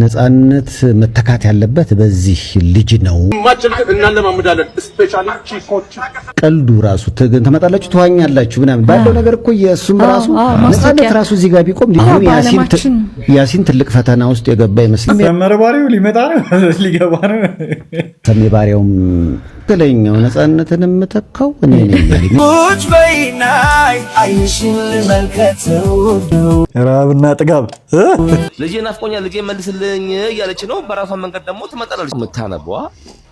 ነፃነት መተካት ያለበት በዚህ ልጅ ነው። ማጨልጥ እናለማምዳለን። ስፔሻሊ ቺኮች ቀልዱ ራሱ ተመጣላችሁ ተዋኛላችሁ ምናምን ባለው ነገር እኮ የሱም ራሱ ነፃነት ራሱ እዚህ ጋር ቢቆም ያሲን ትልቅ ፈተና ውስጥ የገባ ይመስላል። ተመረባሪው ሊመጣ ነው ሊገባ ነው። ተመባሪያውም ትለኛው ነፃነትን የምተካው እኔ ነኝ። ቁጭ በይናይ አይሽን መልከተው ራብና ጥጋብ ልጄ ናፍቆኛል ልጄ መልስልኝ እያለች ነው። በራሷ መንገድ ደግሞ ትመጣለች። የምታነባዋ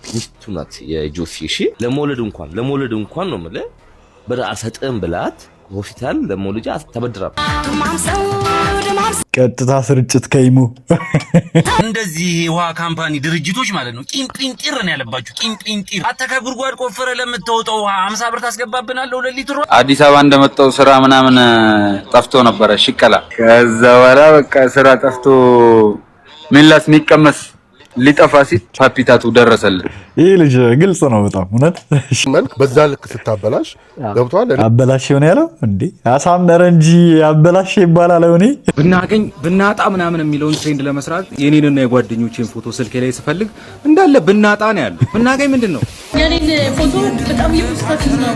ሚስቱ ናት የጆሲ። እሺ ለመውለድ እንኳን ነው የምልህ ብር አልሰጥም ብላት ሆስፒታል ለመውለጃ ተበድራ ቀጥታ ስርጭት ከይሙ እንደዚህ ውሃ ካምፓኒ ድርጅቶች ማለት ነው ቂንጥር ነው ያለባችሁ። ቂንጥር አተካ ጉድጓድ ቆፍረ ለምትወጣው ውሃ 50 ብር ታስገባብናለህ 2 ሊትር። አዲስ አበባ እንደመጣው ስራ ምናምን ጠፍቶ ነበረ ሽቀላ። ከዛ በኋላ በቃ ስራ ጠፍቶ ሚላስ ሚቀመስ ሊጠፋ ሲል ፓፒታቱ ደረሰልን። ይሄ ልጅ ግልጽ ነው በጣም እውነት። መልክ በዛ ልክ ስታበላሽ ገብቷል። አበላሽ ሆነ ያለው እንዴ አሳመረ እንጂ አበላሽ ይባላል። እኔ ብናገኝ ብናጣ ምናምን የሚለውን ትሬንድ ለመስራት የኔንና የጓደኞቼን ፎቶ ስልኬ ላይ ስፈልግ እንዳለ ብናጣ ነው ያለው። ብናገኝ ምንድነው የኔን ፎቶ በጣም ይፈስታችሁ ነው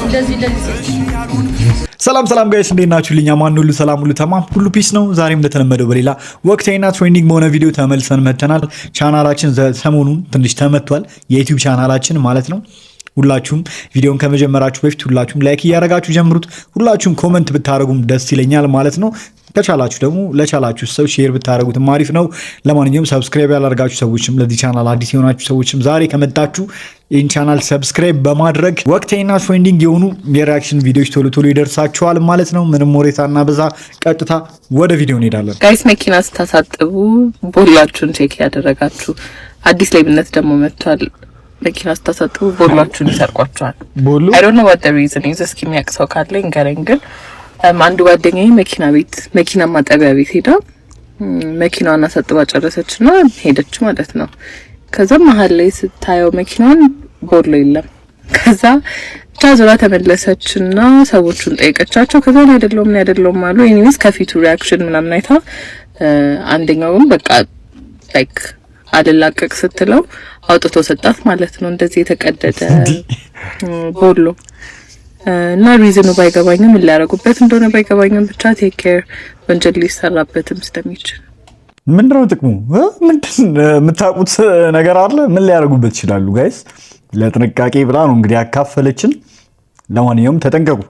እንደዚህ ሰላም ጋይስ እንዴት ናችሁልኝ? አማን ሁሉ ሰላም ሁሉ ተማም ሁሉ ፒስ ነው። ዛሬም እንደተለመደው በሌላ ወቅታዊና ትሬንዲንግ በሆነ ቪዲዮ ተመልሰን መተናል። ቻናላችን ሰሞኑን ትንሽ ተመቷል፣ የዩቲዩብ ቻናላችን ማለት ነው። ሁላችሁም ቪዲዮን ከመጀመራችሁ በፊት ሁላችሁም ላይክ እያደረጋችሁ ጀምሩት። ሁላችሁም ኮመንት ብታረጉም ደስ ይለኛል ማለት ነው። ከቻላችሁ ደግሞ ለቻላችሁ ሰው ሼር ብታረጉትም አሪፍ ነው። ለማንኛውም ሰብስክራይብ ያላደረጋችሁ ሰዎችም ለዚህ ቻናል አዲስ የሆናችሁ ሰዎችም ዛሬ ከመጣችሁ ይህን ቻናል ሰብስክራይብ በማድረግ ወቅታዊና ትሬንዲንግ የሆኑ የሪአክሽን ቪዲዮዎች ቶሎ ይደርሳችኋል ማለት ነው። ምንም ወሬታና በዛ ቀጥታ ወደ ቪዲዮ እንሄዳለን። ጋይስ መኪና ስታሳጥቡ ቦላችሁን ቼክ ያደረጋችሁ አዲስ ላይብነት ደግሞ መጥቷል። መኪና ስታሳጥቡ ቦላችሁን ይሰርቋችኋል። I don't know what the reason is። እስኪ የሚያውቅ ሰው ካለ ይንገረኝ። ግን አንድ ጓደኛዬ መኪና ማጠቢያ ቤት ሄዳ መኪናዋን አሳጥባ ጨረሰችና ሄደች ማለት ነው። ከዛ መሀል ላይ ስታየው መኪናውን ቦሎ የለም። ከዛ ቻዞራ ተመለሰችና ሰዎቹን ጠይቀቻቸው። ከዛ ነው አይደለም አሉ። ኤኒዌይስ ከፊቱ ሪአክሽን ምናምን አይታ አንደኛውም በቃ ላይክ አልላቀቅ ስትለው አውጥቶ ሰጣት ማለት ነው። እንደዚህ የተቀደደ ቦሎ እና ሪዝኑ ባይገባኝም ምን ሊያረጉበት እንደሆነ ባይገባኝም ብቻ ቴክ ኬር ወንጀል ሊሰራበትም ስለሚችል ምንድነው ጥቅሙ? የምታውቁት ነገር አለ? ምን ሊያደርጉበት ይችላሉ? ጋይስ ለጥንቃቄ ብላ ነው እንግዲህ ያካፈለችን። ለማንኛውም ተጠንቀቁ።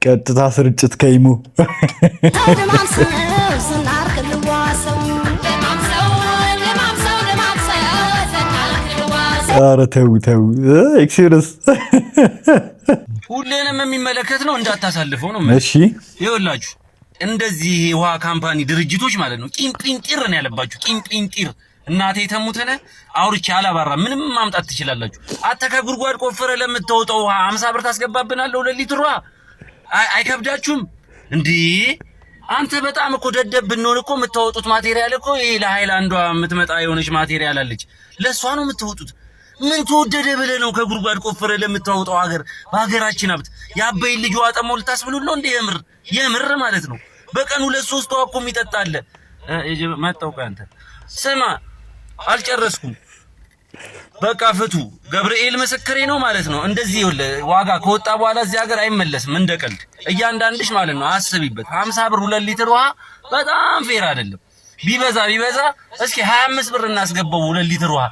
ቀጥታ ስርጭት ከይሙ ኧረ ተው ኤክስፒሪየንስ ሁሉንም የሚመለከት ነው እንዳታሳልፈው ነው። እሺ ይኸውላችሁ እንደዚህ ውሃ ካምፓኒ ድርጅቶች ማለት ነው ቂንጥር ነው ያለባችሁ። ቂንጥር እናቴ ተሙተነ አውርቼ አላባራ ምንም ማምጣት ትችላላችሁ። አተካ ጉድጓድ ቆፍረ ለምትወጣው ውሃ 50 ብር ታስገባብናለህ 2 ሊትር ውሃ። አይከብዳችሁም እንዴ? አንተ በጣም እኮ ደደብ ብንሆን እኮ የምታወጡት ማቴሪያል እኮ ይሄ ለሃይላንዷ የምትመጣ የሆነች ማቴሪያል አለች፣ ለሷ ነው የምትወጡት። ምን ተወደደ ብለህ ነው ከጉድጓድ ቆፍረ ለምታወጣው ሀገር በሀገራችን ሀብት ያበይ ልጅ ዋጠሞ ልታስብሉት ነው እንዴ? የምር ማለት ነው። በቀን 2-3 ዋቆ የሚጠጣለ መጣው። አንተ ስማ አልጨረስኩም። በቃ ፍቱ። ገብርኤል ምስክሬ ነው ማለት ነው። እንደዚህ ዋጋ ከወጣ በኋላ እዚህ ሀገር አይመለስም እንደቀልድ። እያንዳንድሽ ማለት ነው አስቢበት። 50 ብር 2 ሊትር ውሃ በጣም ፌር አይደለም። ቢበዛ እስኪ 25 ብር እናስገባው 2 ሊትር ውሃ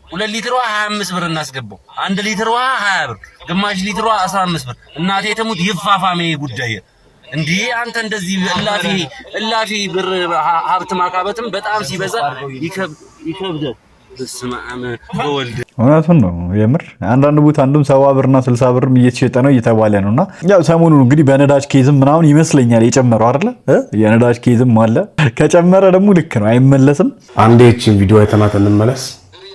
2 ሊትር ውሃ 25 ብር እናስገባው። 1 ሊትር ውሃ 20 ብር፣ ግማሽ ሊትር ውሃ 15 ብር። እናቴ ተሙት ይፋፋሜ ጉዳይ እንዴ! አንተ እንደዚህ እላፊ ብር ሀብት ማካበትም በጣም ሲበዛ ይከብዳል። በስማም በወልድ እውነቱን ነው የምር። አንዳንድ ቦታ አንዱም 70 ብርና 60 ብርም እየተሸጠ ነው እየተባለ ነውና ያው ሰሞኑን እንግዲህ በነዳጅ ኬዝም ምናምን ይመስለኛል የጨመረው አይደለ? የነዳጅ ኬዝም አለ። ከጨመረ ደግሞ ልክ ነው አይመለስም። አንዴ እቺን ቪዲዮ አይተናት እንመለስ።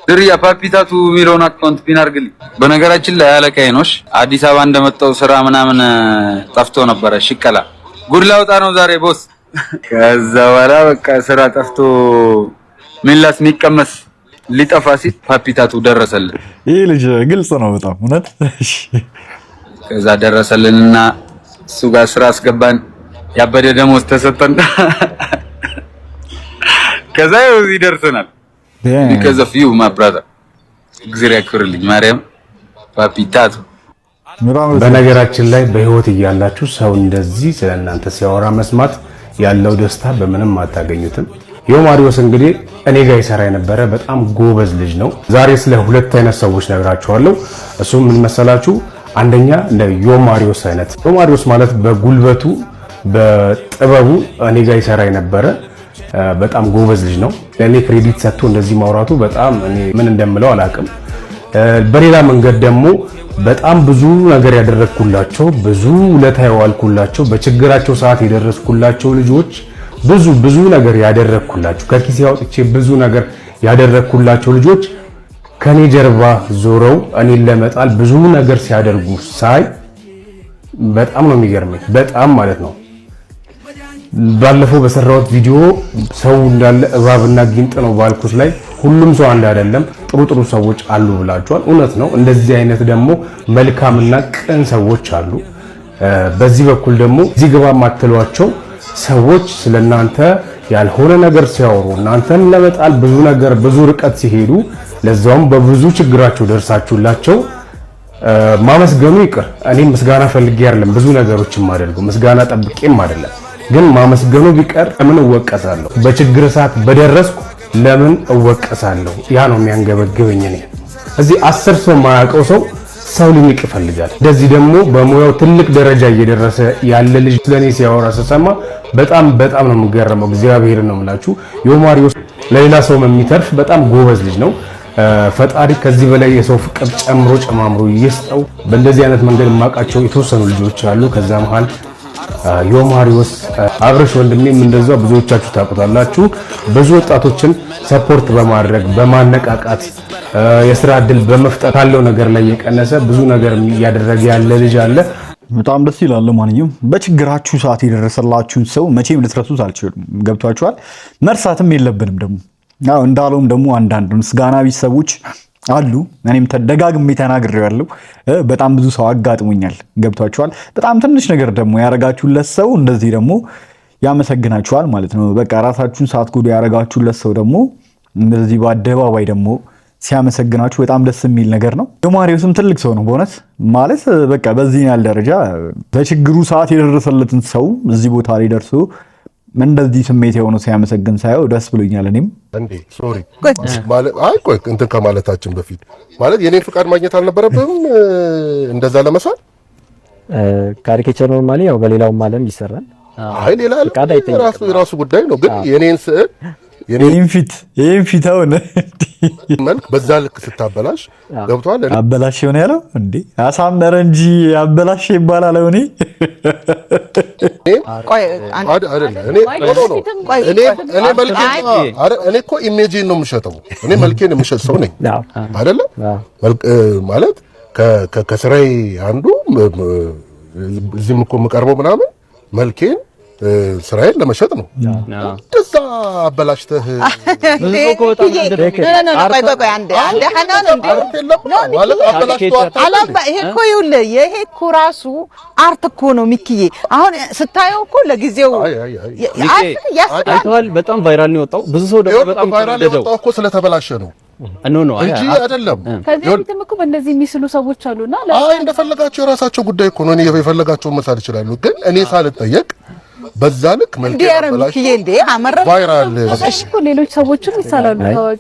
ድሪያ ፓፒታቱ ሚሊዮን አካውንት ፒን አድርግልኝ። በነገራችን ላይ አለቃዬ ነሽ። አዲስ አበባ እንደመጣው ስራ ምናምን ጠፍቶ ነበረ ሽቀላ። ጉድ ላውጣ ነው ዛሬ ቦስ። ከዛ በኋላ በቃ ስራ ጠፍቶ ሚላስ ሚቀመስ ሊጠፋ ሲል ፓፒታቱ ደረሰልን። ይሄ ልጅ ግልጽ ነው በጣም እውነት። እሺ ከዛ ደረሰልንና እሱ ጋር ስራ አስገባን። ያበደ ደሞዝ ተሰጠን። ከዛ እዚህ ደርሰናል። because of you my brother እግዚአብሔር ያክብርልኝ ማርያም ፓፒታቱ። በነገራችን ላይ በህይወት እያላችሁ ሰው እንደዚህ ስለእናንተ ሲያወራ መስማት ያለው ደስታ በምንም አታገኙትም። ዮማሪዮስ እንግዲህ እኔ ጋር ይሰራ የነበረ በጣም ጎበዝ ልጅ ነው። ዛሬ ስለ ሁለት አይነት ሰዎች ነግራችኋለሁ። እሱ ምን መሰላችሁ? አንደኛ እንደ ዮማሪዮስ አይነት። ዮማሪዮስ ማለት በጉልበቱ በጥበቡ እኔ ጋር ይሰራ የነበረ በጣም ጎበዝ ልጅ ነው። ለኔ ክሬዲት ሰጥቶ እንደዚህ ማውራቱ በጣም እኔ ምን እንደምለው አላውቅም። በሌላ መንገድ ደግሞ በጣም ብዙ ነገር ያደረኩላቸው ብዙ ውለታ ያዋልኩላቸው በችግራቸው ሰዓት የደረስኩላቸው ልጆች ብዙ ነገር ያደረኩላቸው ከኪሴ አውጥቼ ብዙ ነገር ያደረኩላቸው ልጆች ከኔ ጀርባ ዞረው እኔን ለመጣል ብዙ ነገር ሲያደርጉ ሳይ በጣም ነው የሚገርመኝ። በጣም ማለት ነው። ባለፈው በሰራሁት ቪዲዮ ሰው እንዳለ እባብና ጊንጥ ነው ባልኩት ላይ ሁሉም ሰው አንድ አይደለም፣ ጥሩ ሰዎች አሉ ብላችኋል። እውነት ነው። እንደዚህ አይነት ደግሞ መልካምና ቅን ሰዎች አሉ። በዚህ በኩል ደግሞ እዚህ ግባ ማትሏቸው ሰዎች ስለናንተ ያልሆነ ነገር ሲያወሩ እናንተን ለመጣል ብዙ ነገር ብዙ ርቀት ሲሄዱ ለዛውም በብዙ ችግራቸው ደርሳችሁላቸው ማመስገኑ ይቅር። እኔ ምስጋና ፈልጌ አይደለም ብዙ ነገሮችን ማደርገው ምስጋና ጠብቄም አይደለም። ግን ማመስገኑ ቢቀር ለምን እወቀሳለሁ? በችግር ሰዓት በደረስኩ ለምን እወቀሳለሁ? ያ ነው የሚያንገበግበኝ። እኔ እዚህ 10 ሰው ማያውቀው ሰው ሊንቅ ይፈልጋል። እንደዚህ ደግሞ በሙያው ትልቅ ደረጃ እየደረሰ ያለ ልጅ ስለኔ ሲያወራ ስሰማ በጣም ነው የምገረመው። እግዚአብሔር ነው የምላችሁ። ዮማሪዮስ ለሌላ ሰው የሚተርፍ በጣም ጎበዝ ልጅ ነው። ፈጣሪ ከዚህ በላይ የሰው ፍቅር ጨማምሮ ይስጠው። በእንደዚህ አይነት መንገድ የማውቃቸው የተወሰኑ ልጆች አሉ። ከዛ መሃል ዮማሪዮስ አብረሽ ወንድሜም እንደዛው ብዙዎቻችሁ ታውቁታላችሁ። ብዙ ወጣቶችን ሰፖርት በማድረግ በማነቃቃት የስራ እድል በመፍጠር ካለው ነገር ላይ የቀነሰ ብዙ ነገር እያደረገ ያለ ልጅ አለ። በጣም ደስ ይላል። ማንኛውም በችግራችሁ ሰዓት የደረሰላችሁን ሰው መቼም ልትረሱት አልችሉም። ገብቷችኋል? መርሳትም የለብንም ደግሞ አዎ እንዳለውም ደግሞ አንዳንድ ምስጋና ቢስ ሰዎች አሉ። እኔም ተደጋግሜ ተናግሬያለሁ። በጣም ብዙ ሰው አጋጥሞኛል። ገብቷችኋል? በጣም ትንሽ ነገር ደግሞ ያረጋችሁለት ሰው እንደዚህ ደግሞ ያመሰግናችኋል ማለት ነው። በቃ ራሳችሁን ሳትጎዱ ያረጋችሁለት ሰው ደግሞ እንደዚህ በአደባባይ ደግሞ ሲያመሰግናችሁ በጣም ደስ የሚል ነገር ነው። ዮማሪዮስም ትልቅ ሰው ነው በእውነት ማለት በቃ በዚህ ያለ ደረጃ በችግሩ ሰዓት የደረሰለትን ሰው እዚህ ቦታ ላይ ደርሶ እንደዚህ ስሜት የሆነው ሲያመሰግን ሳየው ደስ ብሎኛል። እኔም እንዴ ሶሪ ማለት ቆይ እንትን ከማለታችን በፊት ማለት የኔን ፍቃድ ማግኘት አልነበረብህም እንደዛ ለመሳል ካሪኬቸር ኖርማሊ ያው በሌላውም ዓለም ይሰራል። አይ ሌላ ራሱ ጉዳይ ነው። ግን የኔን ስዕል የኔን ፊት አሁን መልክ በዛ ልክ ስታበላሽ ገብቷል። አበላሽ ሆነ ያለው እንዴ አሳመረ እንጂ አበላሽ ይባላል። እኔ እኮ ኢሜጂን ነው የምሸጠው። እኔ መልኬን የምሸጥ ሰው ነኝ አይደለ? ማለት ከስራዬ አንዱ እዚህም እኮ የምቀርበው ምናምን መልኬን ስራዬን ለመሸጥ ነው። እንደዛ አበላሽተህ ይሄ እኮ ራሱ አርት እኮ ነው ሚኪዬ። አሁን ስታየው እኮ ለጊዜው አይተዋል። በጣም ቫይራል ነው የወጣው። ብዙ ሰው ደግሞ በጣም ቫይራል የወጣው እኮ ስለተበላሸ ነው እንጂ አይደለም። ከዚህ እንትም እኮ እንደዚህ የሚስሉ ሰዎች አሉና እንደፈለጋቸው የራሳቸው ጉዳይ እኮ ነው። እኔ የፈለጋቸውን መሳል ይችላሉ። ግን እኔ ሳልጠየቅ በዛ ልክ መልክ ያበላሽ ቫይራል እኮ ሌሎች ሰዎችም ይሳላሉ። ታዋቂ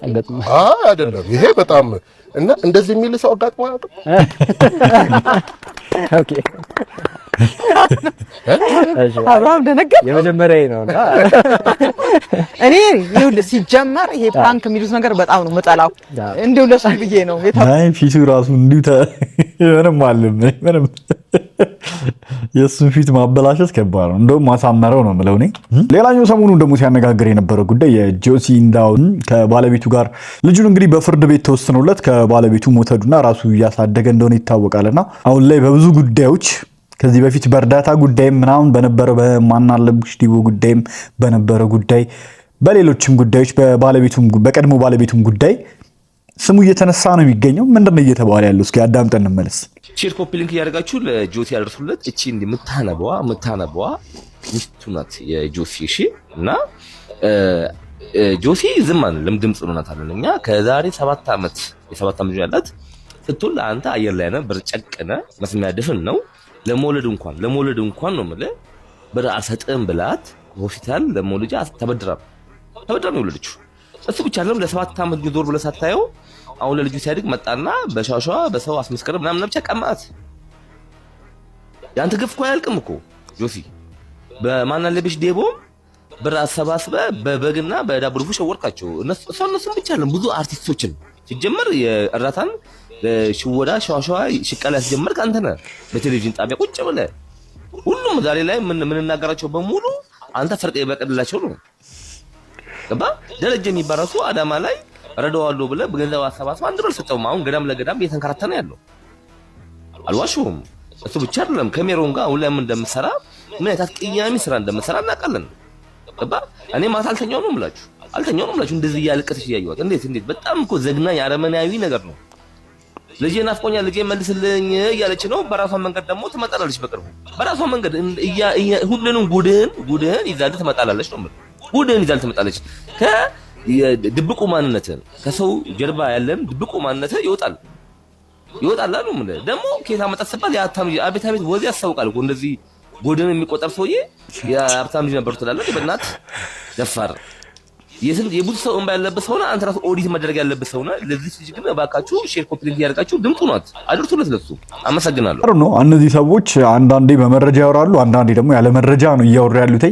አይደለም ይሄ በጣም እና እንደዚህ የሚል ሰው አጋጥሞ አያውቅም። ኦኬ አብርሃም ደነገጥ የመጀመሪያዬ ነው። እኔ ይኸውልህ ሲጀመር ይሄ ፕራንክ የሚሉት ነገር በጣም ነው መጣላው። እንደው ለሱ ብዬ ነው አይ ፊቱ ራሱ እንዲሁ ምንም የእሱን ፊት ማበላሸት ከባድ ነው። እንደውም ማሳመረው ነው የምለው እኔ። ሌላኛው ሰሞኑን ደግሞ ሲያነጋግር የነበረ ጉዳይ የጆሲ እንዳውን ከባለቤቱ ጋር ልጁን እንግዲህ በፍርድ ቤት ተወስኖለት ከባለቤቱ ሞተዱና ራሱ እያሳደገ እንደሆነ ይታወቃልና አሁን ላይ በብዙ ጉዳዮች ከዚህ በፊት በእርዳታ ጉዳይም ምናምን በነበረ በማናለብሽ ዲቦ ጉዳይም በነበረ ጉዳይ በሌሎችም ጉዳዮች በቀድሞ ባለቤቱም ጉዳይ ስሙ እየተነሳ ነው የሚገኘው። ምንድነው እየተባለ ያለው? እስኪ አዳምጠን እንመለስ። ሼር ኮፒ ሊንክ እያደረጋችሁ ለጆሲ ያደርሱለት። እቺ እንዲህ የምታነበዋ ሚስቱ ናት የጆሲ። እሺ እና ጆሲ ዝም አንልም፣ ድምጽ ሆናታለን እኛ ከዛሬ 7 ዓመት የ7 ዓመት ያላት ስትል አንተ አየር ላይ ነህ፣ ብር ጨቅነ መስሚያ ድፍን ነው። ለመውለድ እንኳን ነው ማለት ብር አልሰጥም ብላት ሆስፒታል ለመውለጃ ተበድራ ነው የወለደችው። እሱ ብቻ አይደለም ለ7 ዓመት ዞር ብለህ ሳታየው አሁን ለልጁ ሲያድግ መጣና በሻሻዋ በሰው አስመስከረ ምናምን ብቻ ቀማት። ያንተ ግፍ እኮ አያልቅም እኮ ጆሲ። በማን አለብሽ ዴቦ ብር አሰባስበ በበግና በዳቦ ድፎ ሸወርካቸው። እነሱን ብቻ አይደለም ብዙ አርቲስቶችን ሲጀመር የእራታን ሽወዳ ሻሻዋ ሽቀላ ያስጀመርክ አንተ ነህ። በቴሌቪዥን ጣቢያ ቁጭ ብለህ ሁሉም ዛሬ ላይ ምን እናገራቸው በሙሉ አንተ ፈርቀ ይበቀልላቸው ነው። ገባ ደረጀ የሚባረሱ አዳማ ላይ ረዳዋለሁ ብለህ በገንዘብ አሰባስበ አንድ ብር ሰጠው። አሁን ገዳም ለገዳም እየተንከራተነ ያለው አልዋሽውም። እሱ ብቻ አይደለም ከሜሮን ጋር ሁሌም እንደምሰራ ምን አይነት ቅያሚ ስራ እንደምሰራ እናውቃለን። ገባ እኔ ማታ አልተኛው ነው የምላችሁ እንደዚህ እያለቀሰች እያየኋት እንዴት በጣም እኮ ዘግናኝ አረመናዊ ነገር ነው። ልጄ ናፍቆኛል፣ ልጄ መልስልኝ እያለች ነው። በራሷ መንገድ ደግሞ ትመጣላለች። በቅርቡ በራሷ መንገድ ሁሉንም ጉድህን ይዛል ትመጣላለች ነው ማለት ጉድህን ይዛል ትመጣለች። ከድብቁ ማንነትን ከሰው ጀርባ ያለን ድብቁ ማንነት ይወጣል አሉ ምን ደግሞ ከታ መጣሰባል ያታም አቤት ወዚ ያሳውቃል እኮ እንደዚህ ጉድህን የሚቆጠር ሰውዬ የሀብታም ልጅ ነበር ትላለች። በእናት ደፋር የብዙ ሰው እንባ ያለበት ሰው ነው። አንተ ራስህ ኦዲት መደረግ ያለበት ሰው ነው። ለዚህ ልጅ ግን ባካችሁ ሼር ኮፒ ሊንክ ያደርጋችሁ ድምጡ ናት አድርሱለት ለሱ። አመሰግናለሁ ነው። እነዚህ ሰዎች አንዳንዴ በመረጃ ያወራሉ፣ አንዳንዴ ደግሞ ያለ መረጃ ነው እያወሩ ያሉት።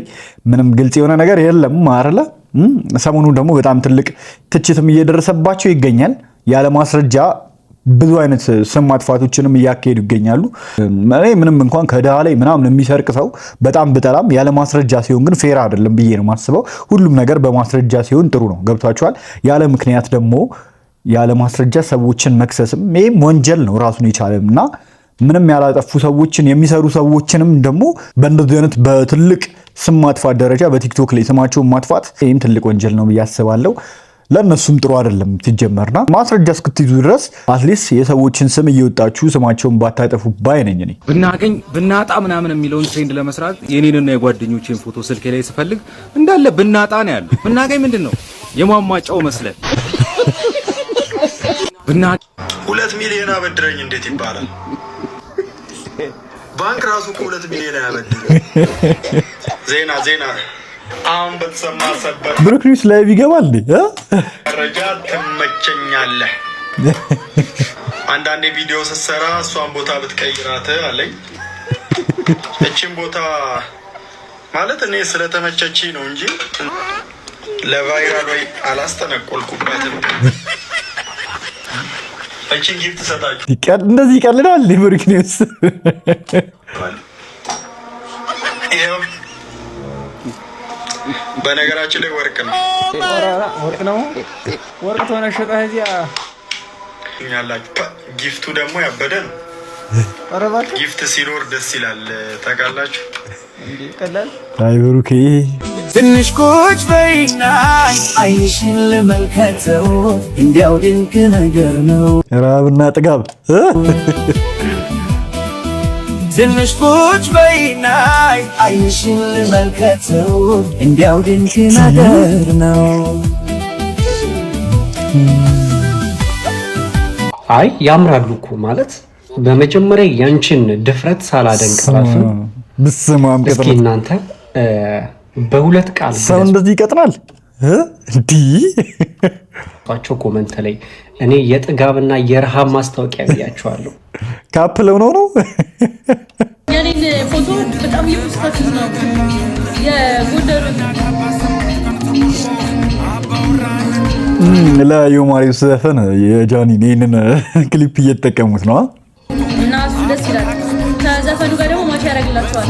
ምንም ግልጽ የሆነ ነገር የለም አይደለ? ሰሞኑን ደግሞ በጣም ትልቅ ትችትም እየደረሰባቸው ይገኛል። ያለ ማስረጃ ብዙ አይነት ስም ማጥፋቶችንም እያካሄዱ ይገኛሉ። እኔ ምንም እንኳን ከድሃ ላይ ምናምን የሚሰርቅ ሰው በጣም ብጠላም ያለ ማስረጃ ሲሆን ግን ፌር አይደለም ብዬ ነው የማስበው። ሁሉም ነገር በማስረጃ ሲሆን ጥሩ ነው። ገብቷቸዋል። ያለ ምክንያት ደግሞ ያለ ማስረጃ ሰዎችን መክሰስም ይህም ወንጀል ነው ራሱን የቻለም እና ምንም ያላጠፉ ሰዎችን የሚሰሩ ሰዎችንም ደግሞ በእንደዚህ አይነት በትልቅ ስም ማጥፋት ደረጃ በቲክቶክ ላይ ስማቸውን ማጥፋት ይህም ትልቅ ወንጀል ነው ብዬ አስባለሁ። ለነሱም ጥሩ አይደለም ትጀመርና ማስረጃ እስክትይዙ ድረስ አትሊስት የሰዎችን ስም እየወጣችሁ ስማቸውን ባታጠፉ ባይ ነኝ። እኔ ብናጣ ምናምን የሚለውን ትሬንድ ለመስራት የኔንና የጓደኞቼን ፎቶ ስልኬ ላይ ስፈልግ እንዳለ ብናጣ ነው ያለው። ብናገኝ ምንድነው የማማጫው መስለ 2 ሚሊዮን አበድረኝ እንዴት ይባላል? ባንክ ራሱ 2 ሚሊዮን ያበድረኝ። ዜና አሁን በተሰማ ሰበር ብሩክ ኒውስ ላይ ይገባል እንዴ? መረጃ ትመቸኛለህ። አንዳንዴ ቪዲዮ ስትሰራ እሷን ቦታ ብትቀይራት አለኝ። እቺን ቦታ ማለት እኔ ስለተመቸች ነው እንጂ ለቫይራል ወይ አላስተነቆልኩባትም። እቺን ጊፍት ሰጣችሁ እንደዚህ ይቀልዳል ብሩክ ኒውስ። በነገራችን ላይ ወርቅ ነው ተነሸጠህ እዚያ ያላችሁ። ጊፍቱ ደግሞ ያበደ ነው። ጊፍት ሲኖር ደስ ይላል ታውቃላችሁ። አይ ብሩኬ ትንሽ ቁጭ በይና አይንሽን ልመልከተው እንዲያው ድንቅ ነገር ነው ራብና ጥጋብ። ትንሽ ቁጭ በይና አይንሽን ልመልከተው እንዲያው ድንቅ ነገር ነው። አይ ያምራሉ እኮ ማለት በመጀመሪያ ያንቺን ድፍረት ሳላደንቅ ራሱ ብስማም ቀጥታ እስኪ እናንተ በሁለት ቃል ሰው እንደዚህ ይቀጥናል እንዴ? ባቸው ኮመንት ላይ እኔ የጥጋብና የረሃብ ማስታወቂያ ብያቸዋለሁ። ካፕል ነው የኔን ፎቶ በጣም እየፖስታችሁ ነው የጎንደር ለዮማሪው ዘፈን የጃኒን ይህንን ክሊፕ እየተጠቀሙት ነው እና እሱ ደስ ይላል። ከዘፈኑ ጋር ደግሞ ማች ያደርግላቸዋል።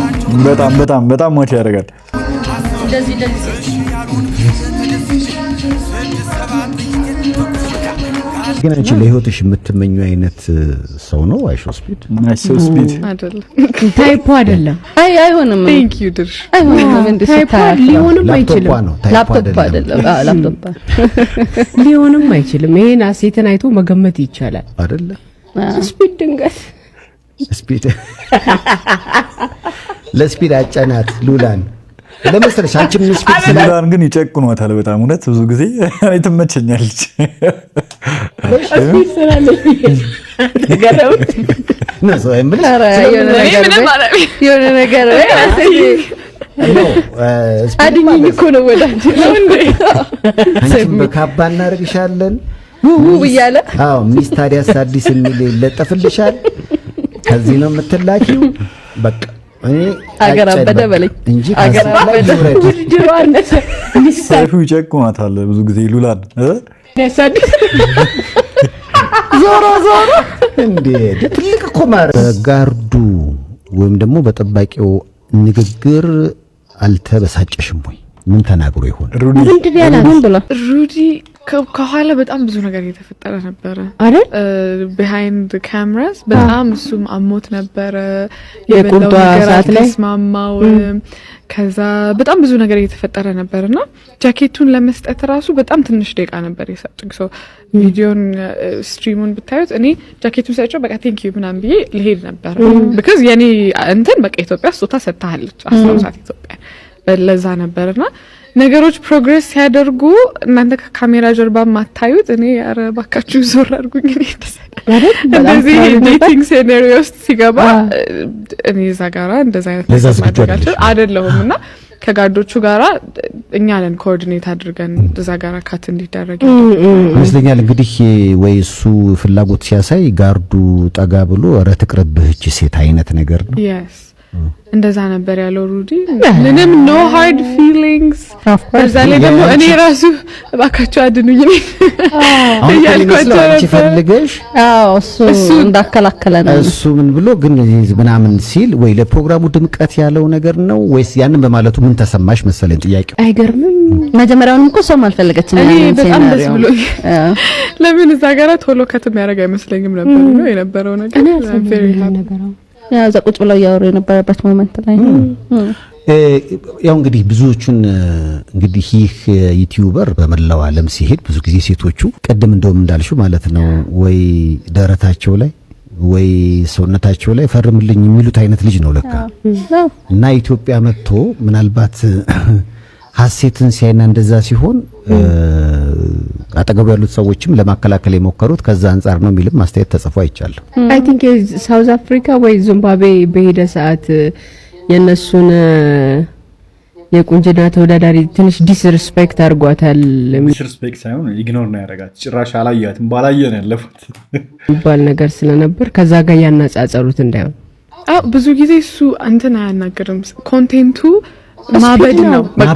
በጣም ማች ያደርጋል። እንደዚህ ግን አንቺ ለህይወትሽ የምትመኙ አይነት ሰው ነው አይሾ ስፒድ? አይሾ ስፒድ አይደለም፣ ታይፑ አይደለም። አይሆንም። ቴንክ ዩ ድርሽ አይሆንም። ታይፑ ሊሆንም አይችልም። ላፕቶፕ አይደለም፣ ላፕቶፕ ሊሆንም አይችልም። ይሄን አሴትን አይቶ መገመት ይቻላል አይደለ? ስፒድ ድንገት ስፒድ ለስፒድ አጫናት ሉላን ለመሰለሽ አንቺም ስፒድ ሉላን ግን ይጨቁኗታል በጣም እውነት። ብዙ ጊዜ እኔ ትመቸኛለች ስፒድ ስላለኝ ተገረምኩ ነው ሰው አይምልሽ የሆነ ነገር አድኝኝ እኮ ነው ወዳጅ ነው እንዴ? አንቺም በካባ እናደርግሻለን ብያለ። አዎ ሚስ ታዲያስ አዲስ የሚል ይለጠፍልሻል። ከዚህ ነው የምትላኪው። በቃ እኔ አገራበደ በለኝ እንጂ አገራበደ ውድድሩ አነሰ። ሰይፉ ይጨቁማታል ብዙ ጊዜ ሉላን ነሳዲስ ዞሮ እንዴ ትልቅ እኮ ጋርዱ ወይም ደግሞ በጠባቂው ንግግር አልተበሳጨሽም ወይ? ምን ተናግሮ ይሆን ሩዲ? ምንድን ያላት ምን ብላ? ሩዲ ከኋላ በጣም ብዙ ነገር እየተፈጠረ ነበረ አይደል? ቢሃይንድ ካሜራስ በጣም እሱም አሞት ነበረ። የቁርጧ ሰዓት ላይ ስማማው ከዛ በጣም ብዙ ነገር እየተፈጠረ ነበርና ጃኬቱን ለመስጠት ራሱ በጣም ትንሽ ደቂቃ ነበር የሰጡኝ። ሶ ቪዲዮን ስትሪሙን ብታዩት እኔ ጃኬቱን ሰጥቼው በቃ ቴንክ ዩ ምናምን ብዬ ልሄድ ነበር። because የኔ እንትን በቃ ኢትዮጵያ ስጦታ ሰጥታለች አስታውሳት ኢትዮጵያ ለዛ ነበርና ነገሮች ፕሮግሬስ ሲያደርጉ እናንተ ከካሜራ ጀርባ ማታዩት እኔ ኧረ ባካችሁ ዞር አድርጉኝ እኔ እንደዚህ ዴቲንግ ሴናሪዮ ውስጥ ሲገባ እኔ እዛ ጋራ እንደዛ አይነት ነገር አይደለሁምና ከጋርዶቹ ጋራ እኛ ነን ኮኦርዲኔት አድርገን እዛ ጋራ ካት እንዲደረግ ይመስለኛል። እንግዲህ ወይ እሱ ፍላጎት ሲያሳይ ጋርዱ ጠጋ ብሎ ኧረ ትቅርብህ እቺ ሴት አይነት ነገር ነው። yes እንደዛ ነበር ያለው ሩዲ። ምንም ኖ ሃርድ ፊሊንግስ። በዛ ላይ ደግሞ እኔ ራሱ እባካችሁ አድኑኝ እያልኳቸው ፈልገሽ እሱ እንዳከላከለ ነው። እሱ ምን ብሎ ግን ምናምን ሲል ወይ ለፕሮግራሙ ድምቀት ያለው ነገር ነው ወይስ ያንን በማለቱ ምን ተሰማሽ መሰለኝ ጥያቄው። አይገርምም? መጀመሪያውንም እኮ ሰው አልፈለገችም። እኔ በጣም ደስ ብሎኝ ለምን እዛ ጋራ ቶሎ ከትም ያደርግ አይመስለኝም ነበር ነው የነበረው ነገር። ያ ዘቁጭ ብለው ያወሩ የነበረበት ሞመንት ላይ ያው እንግዲህ ብዙዎቹን እንግዲህ ይህ ዩቲዩበር በመላው ዓለም ሲሄድ ብዙ ጊዜ ሴቶቹ ቀደም እንደውም እንዳልሽው ማለት ነው ወይ ደረታቸው ላይ ወይ ሰውነታቸው ላይ ፈርምልኝ የሚሉት አይነት ልጅ ነው ለካ እና ኢትዮጵያ መጥቶ ምናልባት ሀሴትን ሲያይና እንደዛ ሲሆን አጠገቡ ያሉት ሰዎችም ለማከላከል የሞከሩት ከዛ አንፃር ነው የሚልም ማስተያየት ተጽፎ አይቻለሁ። አይ ቲንክ ሳውዝ አፍሪካ ወይ ዚምባብዌ በሄደ ሰዓት የነሱን የቁንጅና ተወዳዳሪ ትንሽ ዲስሪስፔክት አድርጓታል። ዲስሪስፔክት ሳይሆን ኢግኖር ነው ያደረጋት። ጭራሽ አላያትም ባላየ ነው ያለፉት ይባል ነገር ስለነበር ከዛ ጋር ያናጻጸሩት እንዳይሆን ብዙ ጊዜ እሱ እንትን አያናገርም። ኮንቴንቱ ማበድ ነው በቃ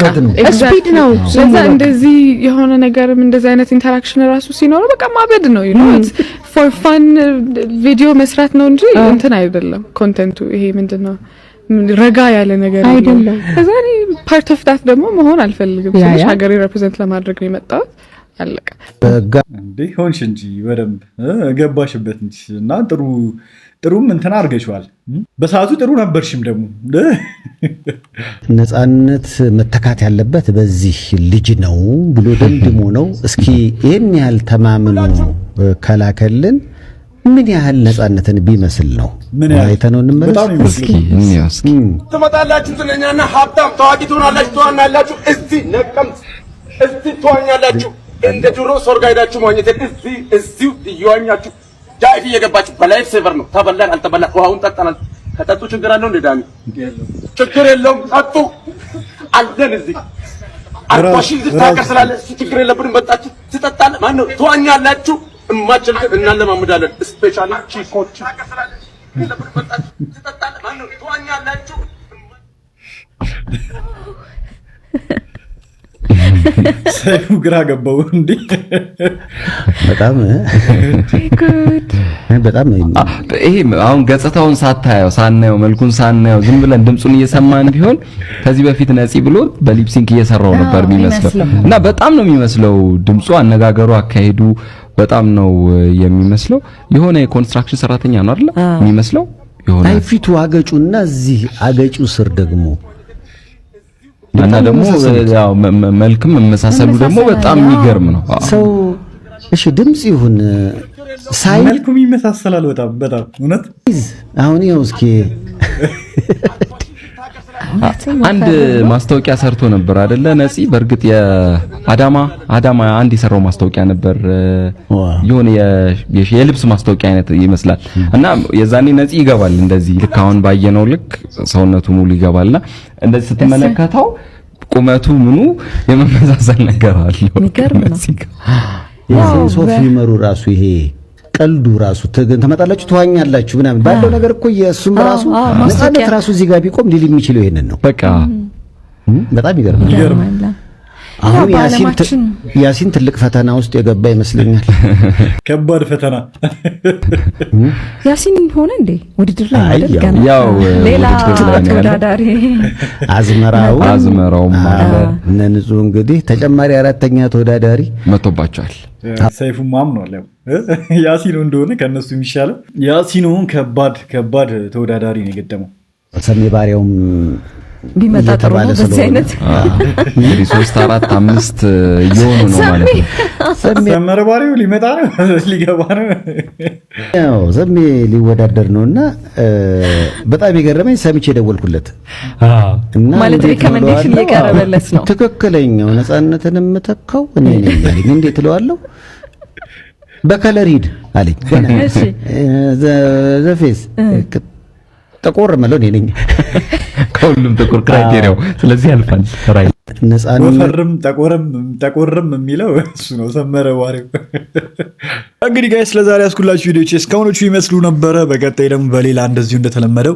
ስፒድ ነው። ስለዛ እንደዚህ የሆነ ነገርም እንደዚህ አይነት ኢንተራክሽን ራሱ ሲኖር በቃ ማበድ ነው for fun ቪዲዮ መስራት ነው እንጂ እንትን አይደለም። ኮንቴንቱ ይሄ ምንድነው ረጋ ያለ ነገር አይደለም። ከዛ ፓርት ኦፍ ዳት ደግሞ መሆን አልፈልግም። ስለዚህ ሀገሬ ሪፕሬዘንት ለማድረግ ነው የመጣሁት። አለቀ እንዴ ሆንሽ እንጂ በደንብ ገባሽበት እንጂ እና ጥሩም እንትን አድርገሽዋል። በሰዓቱ ጥሩ ነበርሽም ደግሞ። ነፃነት መተካት ያለበት በዚህ ልጅ ነው ብሎ ደምድሞ ነው። እስኪ ይሄን ያህል ተማምኖ ከላከልን ምን ያህል ነፃነትን ቢመስል ነው አይተነው እንመለስ። እስኪ ትመጣላችሁ ስለኛና ሀብታም ታዋቂ ትሆናላችሁ ትሆናላችሁ። እዚህ ነቀምት እዚህ ትዋኛላችሁ። እንደ ድሮ ሶርጋ ሄዳችሁ ማግኘት እዚሁ እየዋኛችሁ ዳይፍ እየገባችሁ በላይፍ ሴቨር ነው። ተበላን አልተበላን ውሃውን ጠጣናል። ከጠጡ ችግር አለው እንደ ዳሚ ችግር የለውም። ጠጡ አለን እዚህ 40 ሺህ ዝታከር ስላለ ችግር የለብንም። መጣችሁ ትጠጣለ ማን ነው ትዋኛላችሁ። እማችል ግን እናለማምዳለን። ስፔሻሊ ቺኮች ትጠጣለ ማን ነው ትዋኛላችሁ። ሰይፉ ግራ ገባው እንዴ በጣም ይሄ አሁን ገጽታውን ሳናየው መልኩን ሳናየው ዝም ብለን ድምጹን እየሰማን ቢሆን ከዚህ በፊት ነፂ ብሎ በሊፕሲንክ እየሰራው ነበር የሚመስለው እና በጣም ነው የሚመስለው ድምጹ፣ አነጋገሩ፣ አካሄዱ በጣም ነው የሚመስለው። የሆነ የኮንስትራክሽን ሰራተኛ ነው አይደል የሚመስለው። የሆነ አይ ፊቱ አገጩና እዚህ አገጩ ስር ደግሞ እና ደግሞ ያው መልክም መመሳሰሉ ደግሞ በጣም የሚገርም ነው። ሰው እሺ ድምጽ ይሁን ሳይ መልኩም ይመሳሰላል በጣም እውነት። አሁን ይኸው እስኪ አንድ ማስታወቂያ ሰርቶ ነበር አይደለ ነፂ? በእርግጥ የአዳማ አንድ የሰራው ማስታወቂያ ነበር። የሆነ የልብስ ማስታወቂያ አይነት ይመስላል። እና የዛኔ ነፂ ይገባል እንደዚህ ልክ አሁን ባየነው ልክ ሰውነቱ ሙሉ ይገባልና እንደዚህ ስትመለከተው ቁመቱ ምኑ የመመሳሰል ነገር አለው። የሚገርም ነው። ሶፊ መሩ ራሱ ይሄ ቀልዱ ራሱ ተመጣላችሁ ተዋኛላችሁ ምናምን ባለው ነገር እኮ የእሱም ራሱ ነፃነት ራሱ እዚህ ጋር ቢቆም ሊል የሚችለው ይሄንን ነው። በቃ በጣም ይገርማል። አሁን ያሲን ትልቅ ፈተና ውስጥ የገባ ይመስለኛል። ከባድ ፈተና ያሲን ሆነ እንዴ ውድድር ላይ አይደል? ያው ሌላ ተወዳዳሪ አዝመራው ማለት ንጹህ እንግዲህ ተጨማሪ አራተኛ ተወዳዳሪ መጥቶባቸዋል። ሰይፉ ማምኗል ያሲን እንደሆነ ከነሱ የሚሻለው ያሲኑን ከባድ ተወዳዳሪ ነው የገጠመው። ሰሜ ባሪያውም ቢመጣ ጥሩ ነው። በዚህ አይነት እንግዲህ 3 4 5 እየሆኑ ነው ማለት ነው። ሰመረ ባሪያው ሊመጣ ነው ሊገባ ነው። ያው ሰሜ ሊወዳደር ነውና በጣም የገረመኝ ሰምቼ ደወልኩለት እና ማለት ሪኮሜንዴሽን እየቀረበለት ነው። ትክክለኛው ነፃነትን የምተካው እኔ ነኝ አለኝ። እንዴት እለዋለሁ? በከለር ሂድ አለኝ። እሺ ዘፌስ ጥቁር ማለት እኔ ነኝ ከሁሉም ጥቁር ክራይቴሪያው ስለዚህ ያልፋል። ራይ ወፈርም ጠቆርም የሚለው እሱ ነው ሰመረ ባሪያው። እንግዲህ ጋይስ ለዛሬ ያስኩላችሁ ቪዲዮዎች እስካሁኖቹ ይመስሉ ነበረ። በቀጣይ ደግሞ በሌላ እንደዚሁ እንደተለመደው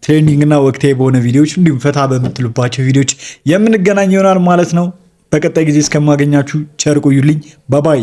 ትሬንዲንግ እና ወቅታዊ በሆነ ቪዲዮዎች እንዲሁም ፈታ በምትሉባቸው ቪዲዮዎች የምንገናኝ ይሆናል ማለት ነው። በቀጣይ ጊዜ እስከማገኛችሁ ቸር ቆዩልኝ። ባባይ